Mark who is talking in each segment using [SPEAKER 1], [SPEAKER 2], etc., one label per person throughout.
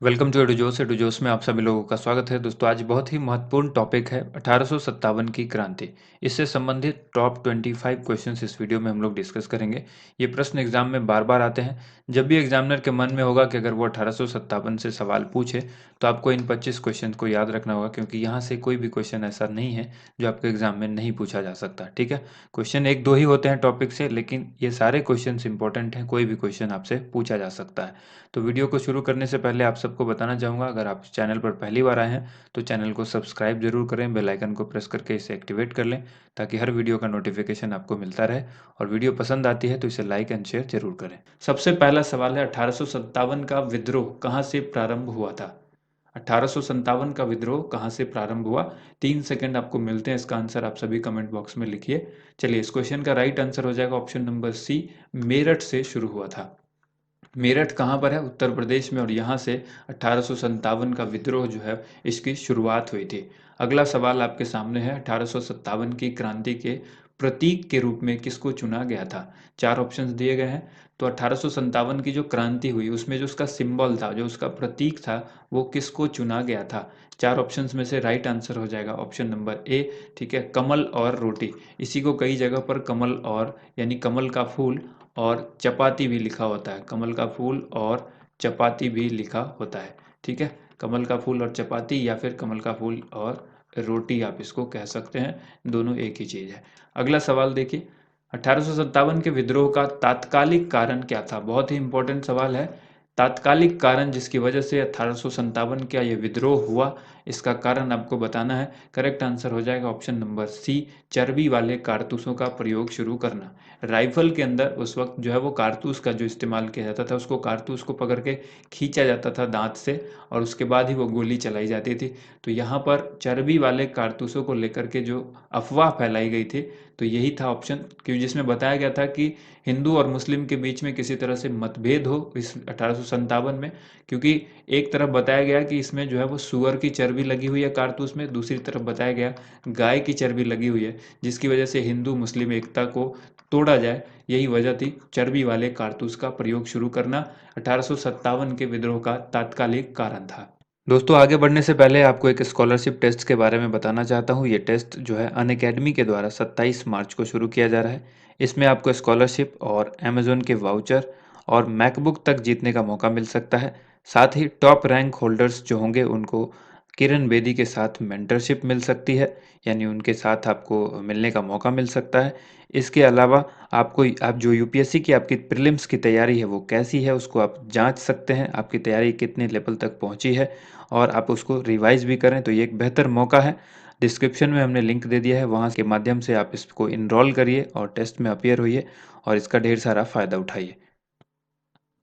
[SPEAKER 1] Welcome to एडुजोस। एडुजोस में आप सभी लोगों का स्वागत है। दोस्तों, आज बहुत ही महत्वपूर्ण टॉपिक है 1857 की क्रांति। इससे संबंधित टॉप 25 क्वेश्चंस इस वीडियो में हम लोग डिस्कस करेंगे। ये प्रश्न एग्जाम में बार बार आते हैं। जब भी एग्जामिनर के मन में होगा कि अगर वो 1857 से सवाल पूछे तो आपको इन 25 क्वेश्चन को याद रखना होगा, क्योंकि यहाँ से कोई भी क्वेश्चन ऐसा नहीं है जो आपके एग्जाम में नहीं पूछा जा सकता। ठीक है, क्वेश्चन एक दो ही होते हैं टॉपिक से, लेकिन ये सारे क्वेश्चन इंपॉर्टेंट हैं। कोई भी क्वेश्चन आपसे पूछा जा सकता है। तो वीडियो को शुरू करने से पहले आप सबको बताना चाहूँगा, अगर आप चैनल पर पहली बार आए हैं तो चैनल को सब्सक्राइब जरूर करें, बेल आइकन को प्रेस करके इसे एक्टिवेट कर लें ताकि हर वीडियो का नोटिफिकेशन आपको मिलता रहे। और वीडियो पसंद आती है तो इसे लाइक एंड शेयर जरूर करें। सबसे पहला सवाल है, 1857 का विद्रोह कहाँ से प्रारंभ हुआ था? 1857 का विद्रोह कहाँ से प्रारंभ हुआ? 3 सेकंड आपको मिलते हैं, इसका आंसर आप सभी कमेंट बॉक्स में लिखिए। चलिए, इस क्वेश्चन का राइट आंसर हो जाएगा ऑप्शन नंबर सी, मेरठ से शुरू हुआ था। मेरठ कहाँ पर है? उत्तर प्रदेश में। और यहाँ से 1857 का विद्रोह जो है इसकी शुरुआत हुई थी। अगला सवाल आपके सामने है, 1857 की क्रांति के प्रतीक के रूप में किसको चुना गया था? चार ऑप्शंस दिए गए हैं। तो 1857 की जो क्रांति हुई उसमें जो उसका सिंबल था, जो उसका प्रतीक था, वो किसको चुना गया था? चार ऑप्शंस में से राइट आंसर हो जाएगा ऑप्शन नंबर ए। ठीक है, कमल और रोटी। इसी को कई जगह पर कमल और यानी कमल का फूल और चपाती भी लिखा होता है। कमल का फूल और चपाती भी लिखा होता है। ठीक है, कमल का फूल और चपाती, या फिर कमल का फूल और रोटी आप इसको कह सकते हैं, दोनों एक ही चीज़ है। अगला सवाल देखिए, 1857 के विद्रोह का तात्कालिक कारण क्या था? बहुत ही इंपॉर्टेंट सवाल है। तात्कालिक कारण जिसकी वजह से 1857 का ये विद्रोह हुआ, इसका कारण आपको बताना है। करेक्ट आंसर हो जाएगा ऑप्शन नंबर सी, चर्बी वाले कारतूसों का प्रयोग शुरू करना। राइफल के अंदर उस वक्त जो है वो कारतूस का जो इस्तेमाल किया जाता था, उसको कारतूस को पकड़ के खींचा जाता था दांत से, और उसके बाद ही वो गोली चलाई जाती थी। तो यहाँ पर चर्बी वाले कारतूसों को लेकर के जो अफवाह फैलाई गई थी, तो यही था ऑप्शन, क्योंकि जिसमें बताया गया था कि हिंदू और मुस्लिम के बीच में किसी तरह से मतभेद हो इस 1857 में। क्योंकि एक तरफ बताया गया कि इसमें जो है वो सुअर की चर्बी लगी हुई है कारतूस में, दूसरी तरफ बताया गया गाय की चर्बी लगी हुई है, जिसकी वजह से हिंदू मुस्लिम एकता को तोड़ा जाए। यही वजह थी चर्बी वाले कारतूस का प्रयोग शुरू करना 1857 के विद्रोह का तात्कालिक कारण था। दोस्तों, आगे बढ़ने से पहले आपको एक स्कॉलरशिप टेस्ट के बारे में बताना चाहता हूँ। ये टेस्ट जो है अनअकैडमी के द्वारा 27 मार्च को शुरू किया जा रहा है। इसमें आपको स्कॉलरशिप और अमेजोन के वाउचर और मैकबुक तक जीतने का मौका मिल सकता है। साथ ही टॉप रैंक होल्डर्स जो होंगे उनको किरण बेदी के साथ मेंटरशिप मिल सकती है, यानी उनके साथ आपको मिलने का मौका मिल सकता है। इसके अलावा आप जो यूपीएससी की आपकी प्रीलिम्स की तैयारी है वो कैसी है, उसको आप जांच सकते हैं, आपकी तैयारी कितने लेवल तक पहुंची है, और आप उसको रिवाइज भी करें तो ये एक बेहतर मौका है। डिस्क्रिप्शन में हमने लिंक दे दिया है, वहाँ के माध्यम से आप इसको इनरोल करिए और टेस्ट में अपीयर होइए और इसका ढेर सारा फ़ायदा उठाइए।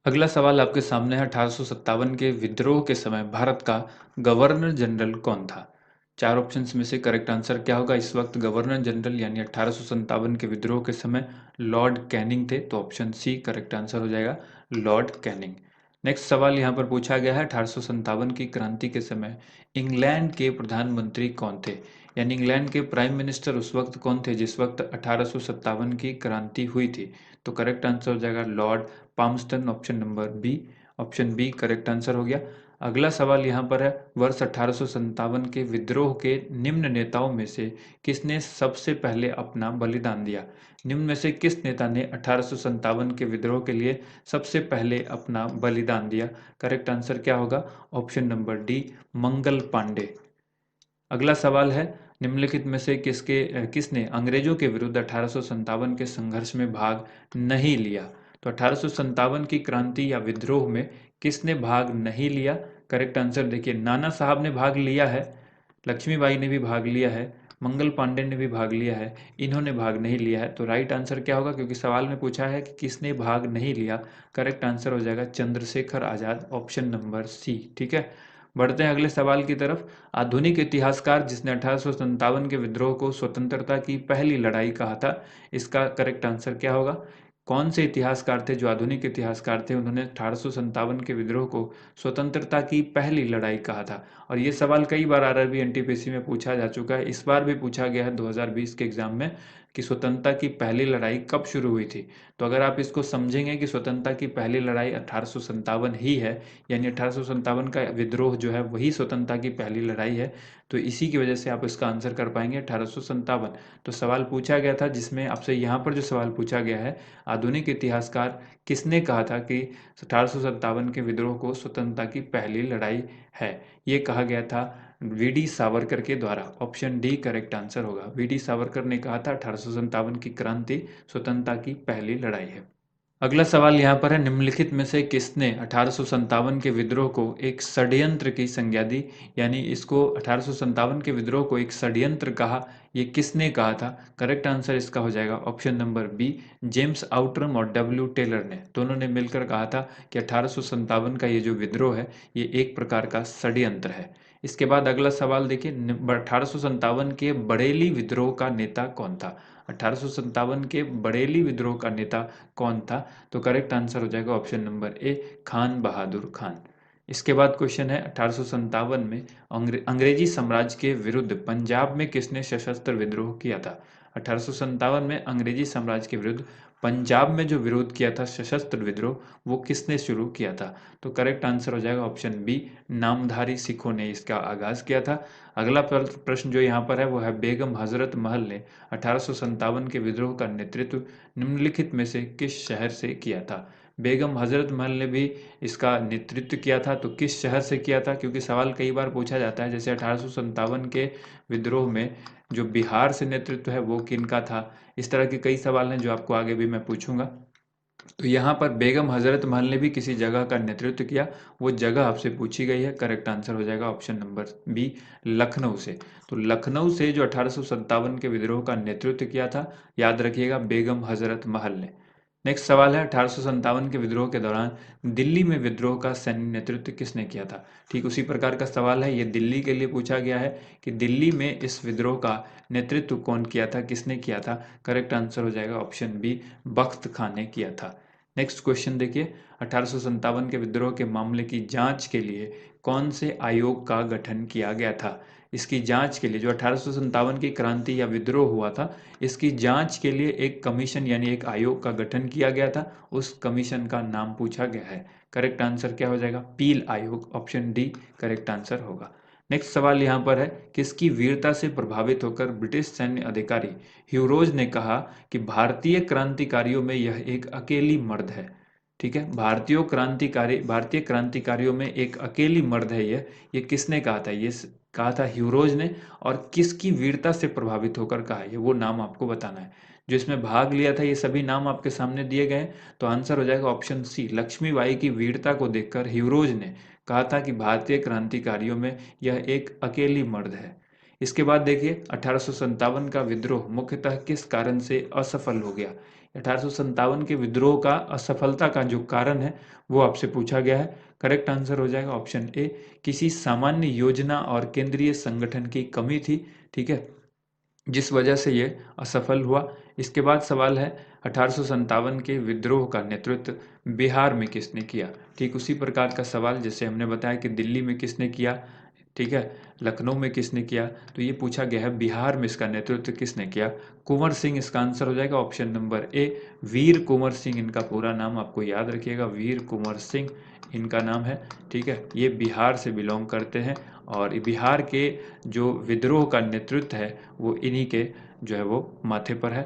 [SPEAKER 1] अगला सवाल आपके सामने है, 1857 के विद्रोह के समय भारत का गवर्नर जनरल कौन था? चार ऑप्शंस में से करेक्ट आंसर क्या होगा? इस वक्त गवर्नर जनरल यानी 1857 के विद्रोह के समय लॉर्ड कैनिंग थे, तो ऑप्शन सी करेक्ट आंसर हो जाएगा, लॉर्ड कैनिंग। नेक्स्ट सवाल यहाँ पर पूछा गया है, 1857 की क्रांति के समय इंग्लैंड के प्रधानमंत्री कौन थे? यानी इंग्लैंड के प्राइम मिनिस्टर उस वक्त कौन थे जिस वक्त 1857 की क्रांति हुई थी? तो करेक्ट आंसर हो जाएगा Lord Palmerston, option number B. Option B correct answer हो गया। अगला सवाल यहाँ पर है, वर्ष 1857 के विद्रोह के निम्न नेताओं में से किसने सबसे पहले अपना बलिदान दिया? निम्न में से किस नेता ने 1857 के विद्रोह के लिए सबसे पहले अपना बलिदान दिया? करेक्ट आंसर क्या होगा? Option number D, Mangal Pandey. अगला सवाल है, निम्नलिखित में से किसने अंग्रेजों के विरुद्ध 1857 के संघर्ष में भाग नहीं लिया? तो 1857 की क्रांति या विद्रोह में किसने भाग नहीं लिया? करेक्ट आंसर देखिए, नाना साहब ने भाग लिया है, लक्ष्मीबाई ने भी भाग लिया है, मंगल पांडे ने भी भाग लिया है, इन्होंने भाग नहीं लिया है। तो राइट आंसर क्या होगा, क्योंकि सवाल में पूछा है कि किसने भाग नहीं लिया? करेक्ट आंसर हो जाएगा Chandrashekhar Azad, option number C. ठीक है, बढ़ते हैं अगले सवाल की तरफ। आधुनिक इतिहासकार जिसने 1857 के विद्रोह को स्वतंत्रता की पहली लड़ाई कहा था, इसका करेक्ट आंसर क्या होगा? कौन से इतिहासकार थे जो आधुनिक इतिहासकार थे, उन्होंने 1857 के विद्रोह को स्वतंत्रता की पहली लड़ाई कहा था? और ये सवाल कई बार आरआरबी एनटीपीसी में पूछा जा चुका है, इस बार भी पूछा गया है 2020 के एग्जाम में कि स्वतंत्रता की पहली लड़ाई कब शुरू हुई थी। तो अगर आप इसको समझेंगे कि स्वतंत्रता की पहली लड़ाई 1857 ही है, यानी 1857 का विद्रोह जो है वही स्वतंत्रता की पहली लड़ाई है, तो इसी की वजह से आप इसका आंसर कर पाएंगे 1857। तो सवाल पूछा गया था जिसमें आपसे यहाँ पर जो सवाल पूछा गया है, आधुनिक इतिहासकार किसने कहा था कि 1857 के विद्रोह को स्वतंत्रता की पहली लड़ाई है। ये कहा गया था वीडी सावरकर के द्वारा। ऑप्शन डी करेक्ट आंसर होगा। वीडी सावरकर ने कहा था 1857 की क्रांति स्वतंत्रता की पहली लड़ाई है। अगला सवाल यहाँ पर है, निम्नलिखित में से किसने 1857 के विद्रोह को एक षड्यंत्र की संज्ञा दी। यानी इसको 1857 के विद्रोह को एक षड्यंत्र कहा, ये किसने कहा था। करेक्ट आंसर इसका हो जाएगा option number B, James Outram और डब्ल्यू टेलर ने, दोनों ने मिलकर कहा था कि 1857 का ये जो विद्रोह है ये एक प्रकार का षड्यंत्र है। इसके बाद अगला सवाल देखिए, 1857 के बरेली विद्रोह का नेता कौन था। 1857 के बरेली विद्रोह का नेता कौन था। तो करेक्ट आंसर हो जाएगा ऑप्शन नंबर ए, खान बहादुर खान। इसके बाद क्वेश्चन है, 1857 में अंग्रेजी साम्राज्य के विरुद्ध पंजाब में किसने सशस्त्र विद्रोह किया था। 1857 में अंग्रेजी साम्राज्य के विरुद्ध पंजाब में जो विरोध किया था सशस्त्र विद्रोह, वो किसने शुरू किया था। तो करेक्ट आंसर हो जाएगा ऑप्शन बी, नामधारी सिखों ने इसका आगाज किया था। अगला प्रश्न जो यहाँ पर है वो है, बेगम हजरत महल ने 1857 के विद्रोह का नेतृत्व निम्नलिखित में से किस शहर से किया था। बेगम हजरत महल ने भी इसका नेतृत्व किया था, तो किस शहर से किया था, क्योंकि सवाल कई बार पूछा जाता है। जैसे 1857 के विद्रोह में जो बिहार से नेतृत्व है वो किनका था। इस तरह के कई सवाल हैं जो आपको आगे भी मैं पूछूंगा। तो यहाँ पर बेगम हजरत महल ने भी किसी जगह का नेतृत्व किया, वो जगह आपसे पूछी गई है। करेक्ट आंसर हो जाएगा ऑप्शन नंबर बी, लखनऊ से। तो लखनऊ से जो 1857 के विद्रोह का नेतृत्व किया था, याद रखिएगा, बेगम हजरत महल ने। नेक्स्ट सवाल है, 1857 के विद्रोह के दौरान दिल्ली में विद्रोह का सैन्य नेतृत्व किसने किया था। ठीक उसी प्रकार का सवाल है, ये दिल्ली के लिए पूछा गया है कि दिल्ली में इस विद्रोह का नेतृत्व कौन किया था, किसने किया था। करेक्ट आंसर हो जाएगा ऑप्शन बी, बख्त खान ने किया था। नेक्स्ट क्वेश्चन देखिए, 1857 के विद्रोह के मामले की जांच के लिए कौन से आयोग का गठन किया गया था। इसकी जांच के लिए, जो 1857 की क्रांति या विद्रोह हुआ था, इसकी जांच के लिए एक कमीशन यानी एक आयोग का गठन किया गया था। उस कमीशन का नाम पूछा गया है। करेक्ट आंसर क्या हो जाएगा, पील आयोग। ऑप्शन डी करेक्ट आंसर होगा। नेक्स्ट सवाल यहाँ पर है, किसकी वीरता से प्रभावित होकर ब्रिटिश सैन्य अधिकारी ह्यूरोज ने कहा कि भारतीय क्रांतिकारियों में यह एक अकेली मर्द है। ठीक है, भारतीय क्रांतिकारियों में एक अकेली मर्द है ये किसने कहा था। ये कहा था ह्यूरोज ने। और किसकी वीरता से प्रभावित होकर कहा है, ये वो नाम आपको बताना है। जो इसमें भाग लिया था, ये सभी नाम आपके सामने दिए गए हैं। तो आंसर हो जाएगा ऑप्शन सी, लक्ष्मीबाई की वीरता को देखकर ह्यूरोज ने कहा था कि भारतीय क्रांतिकारियों में यह एक अकेली मर्द है। इसके बाद देखिए, 1857 का विद्रोह मुख्यतः किस कारण से असफल हो गया। 1857 के विद्रोह का असफलता का जो कारण है वो आपसे पूछा गया है। करेक्ट आंसर हो जाएगा ऑप्शन ए, किसी सामान्य योजना और केंद्रीय संगठन की कमी थी। ठीक है, जिस वजह से ये असफल हुआ। इसके बाद सवाल है, 1857 के विद्रोह का नेतृत्व बिहार में किसने किया। ठीक उसी प्रकार का सवाल जैसे हमने बताया कि दिल्ली में किसने किया, ठीक है, लखनऊ में किसने किया, तो ये पूछा गया है बिहार में इसका नेतृत्व किसने किया। कुंवर सिंह इसका आंसर हो जाएगा ऑप्शन नंबर ए, वीर कुंवर सिंह इनका पूरा नाम आपको याद रखिएगा, वीर कुंवर सिंह इनका नाम है। ठीक है, ये बिहार से बिलोंग करते हैं और बिहार के जो विद्रोह का नेतृत्व है वो इन्हीं के जो है वो माथे पर है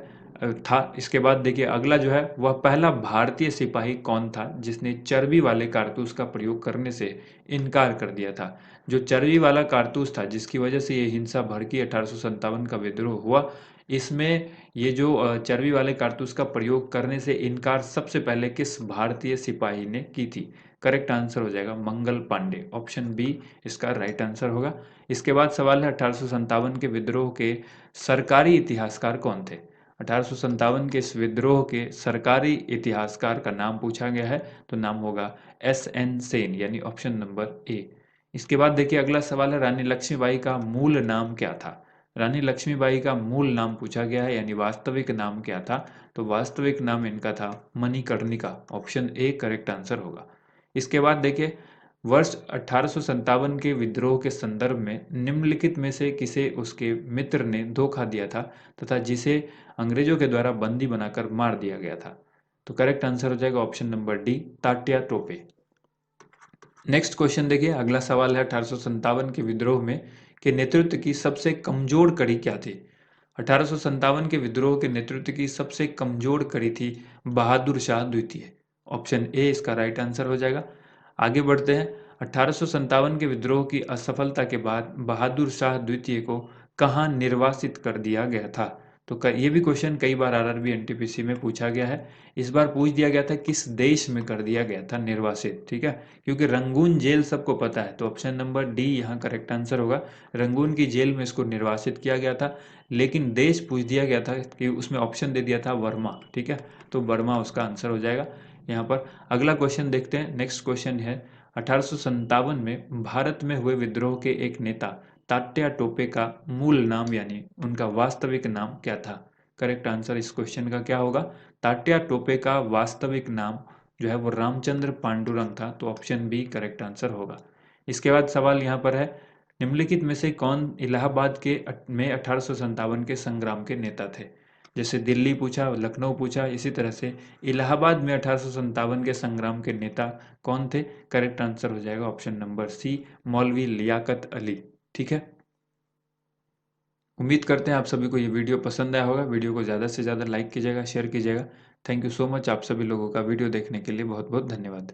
[SPEAKER 1] था। इसके बाद देखिए अगला जो है, वह पहला भारतीय सिपाही कौन था जिसने चर्बी वाले कारतूस का प्रयोग करने से इनकार कर दिया था। जो चर्बी वाला कारतूस था जिसकी वजह से ये हिंसा भड़की, 1857 का विद्रोह हुआ, इसमें ये जो चर्बी वाले कारतूस का प्रयोग करने से इनकार सबसे पहले किस भारतीय सिपाही ने की थी। करेक्ट आंसर हो जाएगा मंगल पांडे। ऑप्शन बी इसका राइट आंसर होगा। इसके बाद सवाल है, 1857 के विद्रोह के सरकारी इतिहासकार कौन थे। 1857 के इस विद्रोह के सरकारी इतिहासकार का नाम पूछा गया है, तो नाम होगा एस.एन. सेन, यानी ऑप्शन नंबर ए। इसके बाद देखिए अगला सवाल है, रानी लक्ष्मीबाई का मूल नाम क्या था। रानी लक्ष्मीबाई का मूल नाम पूछा गया है, यानी वास्तविक नाम क्या था। तो वास्तविक नाम इनका था Manikarnika. Option A correct answer होगा। इसके बाद देखिए, वर्ष 1857 के विद्रोह के संदर्भ में निम्नलिखित में से किसे उसके मित्र ने धोखा दिया था तथा जिसे अंग्रेजों के द्वारा बंदी बनाकर मार दिया गया था? तो करेक्ट आंसर हो जाएगा option number D, Tatya Tope. Next question देखिए, अगला सवाल है 1857 के विद्रोह में के नेतृत्व की सबसे कमजोर कड़ी क्या थी? 1857 के विद्रोह के नेतृत्व की सबसे कमजोर कड़ी थी बहादुर शाह द्वितीय। ऑप्शन ए इसका राइट आंसर हो जाएगा। आगे बढ़ते हैं। 1857 के विद्रोह की असफलता के बाद बहादुर शाह द्वितीय को कहाँ निर्वासित कर दिया गया था? तो ये भी क्वेश्चन कई बार आरआरबी एनटीपीसी में पूछा गया है। इस बार पूछ दिया गया था किस देश में कर दिया गया था निर्वासित, ठीक है, क्योंकि रंगून जेल सबको पता है, तो ऑप्शन नंबर डी यहाँ करेक्ट आंसर होगा। रंगून की जेल में इसको निर्वासित किया गया था, लेकिन देश पूछ दिया गया था कि उसमें ऑप्शन दे दिया था वर्मा, ठीक है, तो वर्मा उसका आंसर हो जाएगा यहाँ पर। अगला क्वेश्चन देखते हैं। नेक्स्ट क्वेश्चन है 1857 में भारत में हुए विद्रोह के एक नेता तात्या टोपे का मूल नाम यानी उनका वास्तविक नाम क्या था? करेक्ट आंसर इस क्वेश्चन का क्या होगा? तात्या टोपे का वास्तविक नाम जो है वो रामचंद्र पांडुरंग था, तो ऑप्शन बी करेक्ट आंसर होगा। इसके बाद सवाल यहाँ पर है, निम्नलिखित में से कौन इलाहाबाद के में 1857 के संग्राम के नेता थे? जैसे दिल्ली पूछा, लखनऊ पूछा, इसी तरह से इलाहाबाद में 1857 के संग्राम के नेता कौन थे? करेक्ट आंसर हो जाएगा ऑप्शन नंबर सी, मौलवी लियाकत अली, ठीक है। उम्मीद करते हैं आप सभी को ये वीडियो पसंद आया होगा। वीडियो को ज़्यादा से ज़्यादा लाइक कीजिएगा, शेयर कीजिएगा। Thank you so much. आप सभी लोगों का वीडियो देखने के लिए बहुत बहुत धन्यवाद।